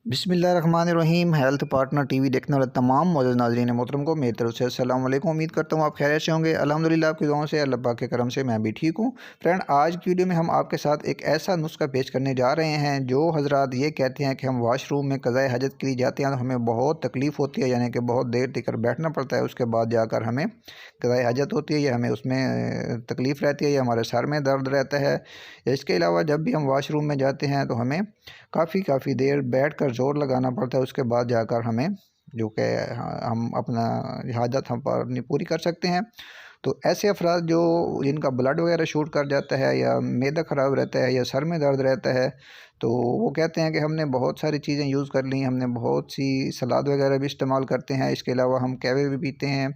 बिस्मिल्लाहिर्रहमानिर्रहीम। Health partner TV देखने वाले तमाम मौजूद नाज़रीन मोहतरम को मेरी तरफ से अस्सलाम वालेकुम। उम्मीद करता हूँ आप खैरियत से होंगे। अल्हम्दुलिल्लाह आपकी दुआओं से, अल्लाह पाक के करम से मैं भी ठीक हूँ। फ्रेंड, आज की वीडियो में हम आपके साथ एक ऐसा नुस्खा पेश करने जा रहे हैं जो हज़रात ये कहते हैं कि हम वाशरूम में क़ज़ाए हाजत के लिए जाते हैं तो हमें बहुत तकलीफ़ होती है, यानी कि बहुत देर टिकर बैठना पड़ता है, उसके बाद जाकर हमें क़ज़ाए हाजत होती है या हमें उसमें तकलीफ़ रहती है या हमारे सर में दर्द रहता है। इसके अलावा जब भी हम वाशरूम में जाते हैं तो हमें काफ़ी देर बैठकर ज़ोर लगाना पड़ता है, उसके बाद जाकर हमें जो कि हम अपना हाजत हम अपनी पूरी कर सकते हैं। तो ऐसे अफराद जो जिनका ब्लड वगैरह शूट कर जाता है या मैदा ख़राब रहता है या सर में दर्द रहता है, तो वो कहते हैं कि हमने बहुत सारी चीज़ें यूज़ कर ली, हमने बहुत सी सलाद वगैरह भी इस्तेमाल करते हैं, इसके अलावा हम कहवे भी पीते हैं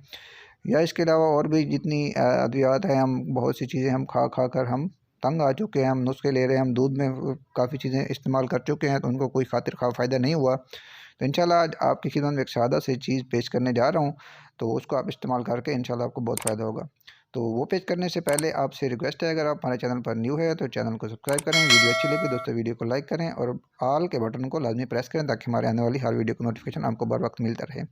या इसके अलावा और भी जितनी अद्वियात हैं, हम बहुत सी चीज़ें हम खा खा कर हम तंग आ चुके हैं, हम नुस्खे ले रहे हैं, हम दूध में काफ़ी चीज़ें इस्तेमाल कर चुके हैं, तो उनको कोई खातिर खा फ़ायदा नहीं हुआ। तो इंशाल्लाह आज आपकी खिदमत में एक सादा सी चीज़ पेश करने जा रहा हूँ, तो उसको आप इस्तेमाल करके इंशाल्लाह आपको बहुत फ़ायदा होगा। तो वो पेश करने से पहले आपसे रिक्वेस्ट है, अगर आप हमारे चैनल पर न्यू है तो चैनल को सब्सक्राइब करें, वीडियो अच्छी लगी दोस्तों वीडियो को लाइक करें और ऑल के बटन को लाजमी प्रेस करें ताकि हमारे आने वाली हर वीडियो को नोटिफिकेशन आपको बर वक्त मिलता रहे।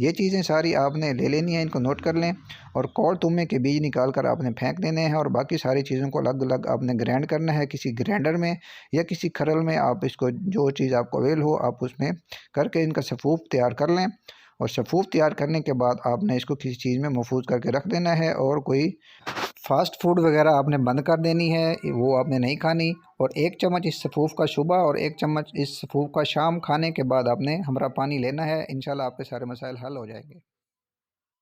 ये चीज़ें सारी आपने ले लेनी है, इनको नोट कर लें और कौड़ तुमे के बीज निकाल कर आपने फेंक देने हैं और बाकी सारी चीज़ों को अलग अलग आपने ग्राइंड करना है, किसी ग्राइंडर में या किसी खरल में। आप इसको जो चीज़ आपको अवेल हो आप उसमें करके इनका सफ़ूफ तैयार कर लें और सफ़ूफ तैयार करने के बाद आपने इसको किसी चीज़ में महफूज करके रख देना है और कोई फ़ास्ट फूड वगैरह आपने बंद कर देनी है, वो आपने नहीं खानी। और 1 चम्मच इस सफ़ूफ का सुबह और 1 चम्मच इस सफ़ूफ का शाम खाने के बाद आपने हमरा पानी लेना है। इंशाल्लाह आपके सारे मसाइल हल हो जाएंगे।